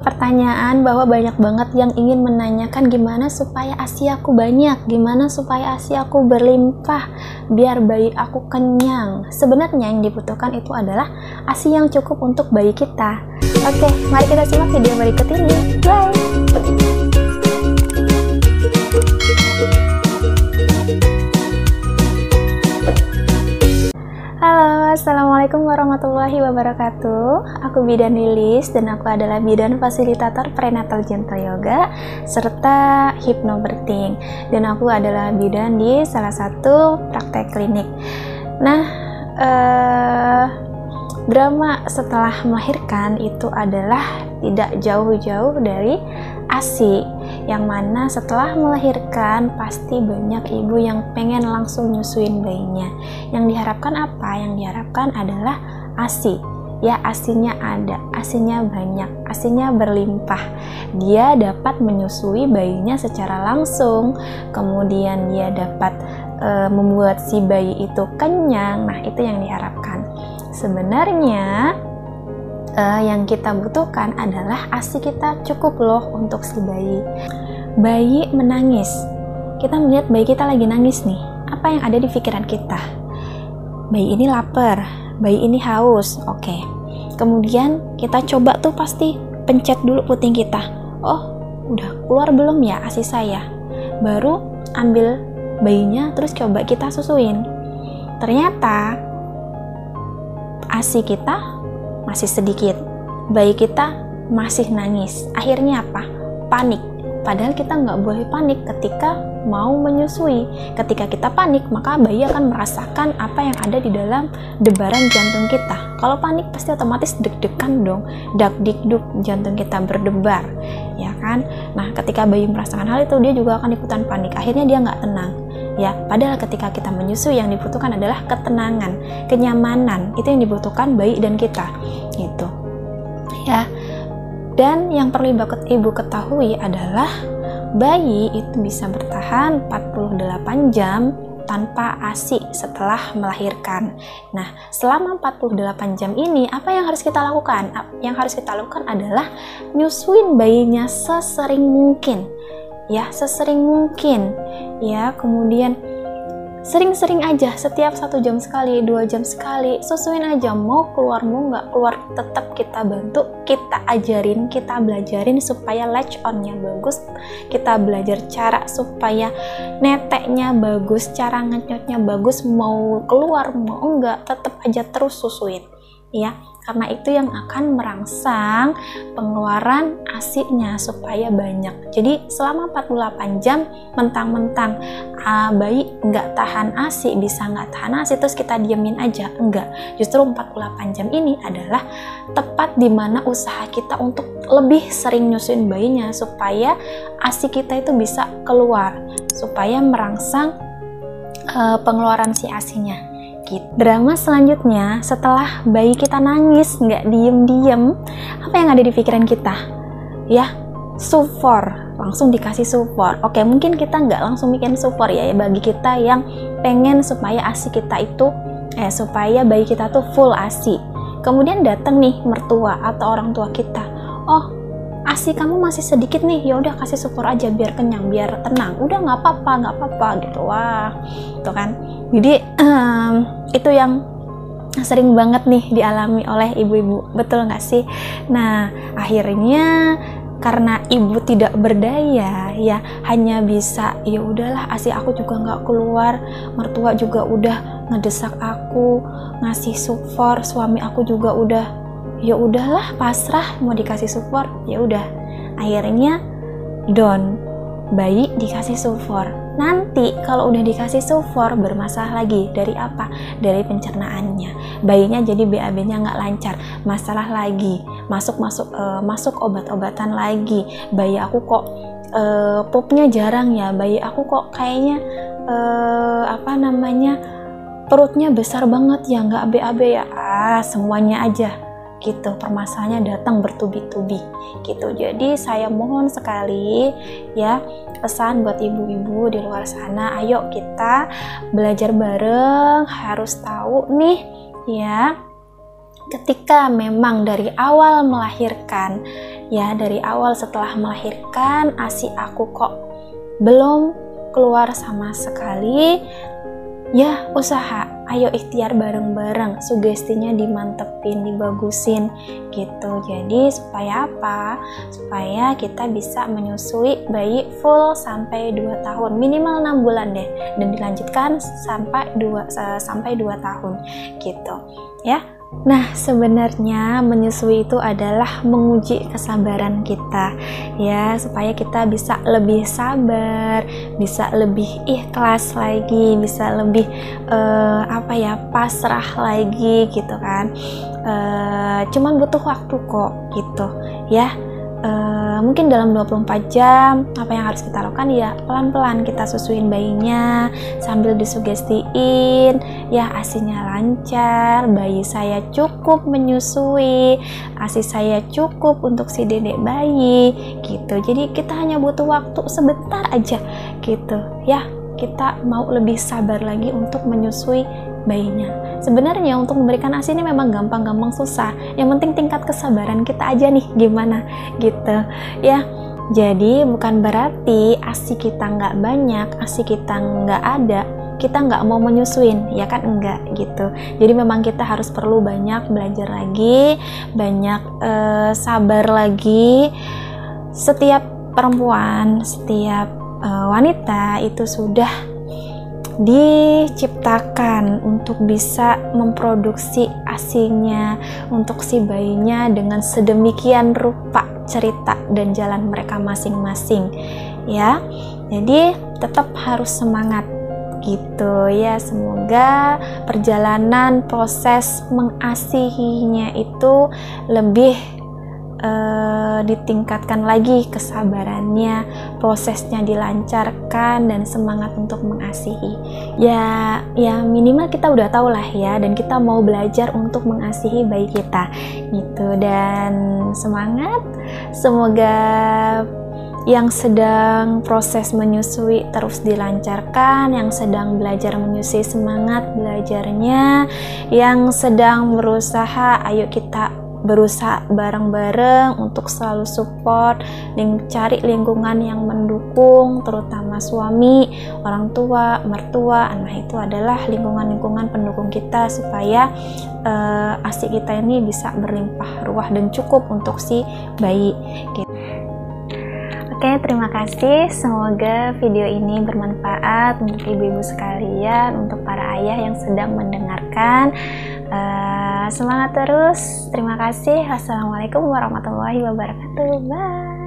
pertanyaan bahwa banyak banget yang ingin menanyakan gimana supaya ASI aku banyak, gimana supaya ASI aku berlimpah, biar bayi aku kenyang. Sebenarnya yang dibutuhkan itu adalah ASI yang cukup untuk bayi kita. Oke, mari kita simak video berikut ini. Bye! Halo, assalamualaikum warahmatullahi wabarakatuh. Aku Bidan Lilis dan aku adalah bidan fasilitator prenatal gentle yoga serta hypnobirthing, dan aku adalah bidan di salah satu praktek klinik. Nah, drama setelah melahirkan itu adalah tidak jauh-jauh dari ASI, yang mana setelah melahirkan pasti banyak ibu yang pengen langsung nyusuin bayinya. Yang diharapkan apa? Yang diharapkan adalah ASI. Ya, ASInya ada, ASInya banyak, ASInya berlimpah. Dia dapat menyusui bayinya secara langsung, kemudian dia dapat membuat si bayi itu kenyang. Nah, itu yang diharapkan. Sebenarnya yang kita butuhkan adalah ASI kita cukup loh untuk si bayi. Bayi menangis, kita melihat bayi kita lagi nangis nih, apa yang ada di pikiran kita? Bayi ini lapar, bayi ini haus. Oke, kemudian kita coba tuh pasti pencet dulu puting kita. Oh, udah keluar belum ya ASI saya? Baru ambil bayinya terus coba kita susuin. Ternyata ASI kita masih sedikit, bayi kita masih nangis. Akhirnya apa? Panik. Padahal kita nggak boleh panik ketika mau menyusui. Ketika kita panik, maka bayi akan merasakan apa yang ada di dalam debaran jantung kita. Kalau panik pasti otomatis deg-degan dong, dak-dikduk, jantung kita berdebar, ya kan? Nah, ketika bayi merasakan hal itu, dia juga akan ikutan panik. Akhirnya dia nggak tenang. Ya, padahal ketika kita menyusui yang dibutuhkan adalah ketenangan, kenyamanan. Itu yang dibutuhkan bayi dan kita. Gitu. Ya. Dan yang perlu ibu ketahui adalah bayi itu bisa bertahan 48 jam tanpa ASI setelah melahirkan. Nah, selama 48 jam ini apa yang harus kita lakukan? Yang harus kita lakukan adalah nyusuin bayinya sesering mungkin. Ya, sesering mungkin. Ya, kemudian sering-sering aja, setiap 1 jam sekali, 2 jam sekali, susuin aja. Mau keluar, mau nggak keluar, tetap kita bantu, kita ajarin, kita belajarin supaya latch on-nya bagus, kita belajar cara supaya neteknya bagus, cara ngenyotnya bagus, mau keluar, mau enggak, tetap aja terus susuin. Ya, karena itu yang akan merangsang pengeluaran ASI-nya supaya banyak. Jadi selama 48 jam mentang-mentang bayi nggak tahan ASI, bisa nggak tahan ASI terus kita diemin aja, enggak. Justru 48 jam ini adalah tepat dimana usaha kita untuk lebih sering nyusuin bayinya supaya ASI kita itu bisa keluar, supaya merangsang pengeluaran si ASI-nya. Drama selanjutnya, setelah bayi kita nangis nggak diem-diem, apa yang ada di pikiran kita? Ya, sufor, langsung dikasih sufor. Oke, mungkin kita nggak langsung mikirin sufor ya, bagi kita yang pengen supaya ASI kita itu supaya bayi kita tuh full ASI. Kemudian datang nih mertua atau orang tua kita, oh ASI kamu masih sedikit nih, ya udah kasih sufor aja biar kenyang, biar tenang. Udah nggak apa-apa gitu. Wah, itu kan. Jadi itu yang sering banget nih dialami oleh ibu-ibu, betul nggak sih? Nah, akhirnya karena ibu tidak berdaya, ya hanya bisa ya udahlah ASI aku juga nggak keluar, mertua juga udah ngedesak aku ngasih sufor, suami aku juga udah ya udahlah pasrah mau dikasih support, ya udah akhirnya down, bayi dikasih support. Nanti kalau udah dikasih support bermasalah lagi, dari apa? Dari pencernaannya, bayinya jadi BAB-nya nggak lancar, masalah lagi, masuk obat-obatan lagi, bayi aku kok pupnya jarang ya, bayi aku kok kayaknya perutnya besar banget ya, nggak BAB ya, semuanya aja gitu, permasalahannya datang bertubi-tubi gitu. Jadi saya mohon sekali ya, pesan buat ibu-ibu di luar sana, ayo kita belajar bareng, harus tahu nih ya, ketika memang dari awal melahirkan ya dari awal setelah melahirkan ASI aku kok belum keluar sama sekali, ya usaha, ayo ikhtiar bareng-bareng, sugestinya dimantepin, dibagusin gitu. Jadi supaya apa? Supaya kita bisa menyusui bayi full sampai 2 tahun, minimal 6 bulan deh, dan dilanjutkan sampai 2 tahun gitu ya. Nah, sebenarnya menyusui itu adalah menguji kesabaran kita ya, supaya kita bisa lebih sabar, bisa lebih ikhlas lagi, bisa lebih pasrah lagi gitu kan. Cuman butuh waktu kok gitu ya. Mungkin dalam 24 jam apa yang harus kita lakukan ya pelan-pelan kita susuin bayinya sambil disugestiin ya ASInya lancar, bayi saya cukup menyusui, ASI saya cukup untuk si dedek bayi gitu. Jadi kita hanya butuh waktu sebentar aja gitu ya, kita mau lebih sabar lagi untuk menyusui bayinya. Sebenarnya untuk memberikan ASI ini memang gampang-gampang susah, yang penting tingkat kesabaran kita aja nih gimana gitu ya. Jadi bukan berarti ASI kita nggak banyak, ASI kita nggak ada, kita nggak mau menyusuin, ya kan, enggak gitu. Jadi memang kita harus perlu banyak belajar lagi, banyak sabar lagi. Setiap perempuan, setiap wanita itu sudah diciptakan untuk bisa memproduksi ASInya untuk si bayinya dengan sedemikian rupa cerita dan jalan mereka masing-masing ya. Jadi tetap harus semangat gitu ya. Semoga perjalanan proses mengasihinya itu lebih ditingkatkan lagi kesabarannya, prosesnya dilancarkan, dan semangat untuk mengasihi ya minimal kita udah tahu lah ya, dan kita mau belajar untuk mengasihi bayi kita gitu. Dan semangat, semoga yang sedang proses menyusui terus dilancarkan, yang sedang belajar menyusui semangat belajarnya, yang sedang berusaha ayo kita berusaha bareng-bareng untuk selalu support, cari lingkungan yang mendukung, terutama suami, orang tua, mertua. Nah itu adalah lingkungan-lingkungan pendukung kita supaya ASI kita ini bisa berlimpah ruah dan cukup untuk si bayi gitu. Oke, terima kasih. Semoga video ini bermanfaat untuk ibu-ibu sekalian, untuk para ayah yang sedang mendengarkan. Semangat terus. Terima kasih. Wassalamualaikum warahmatullahi wabarakatuh. Bye.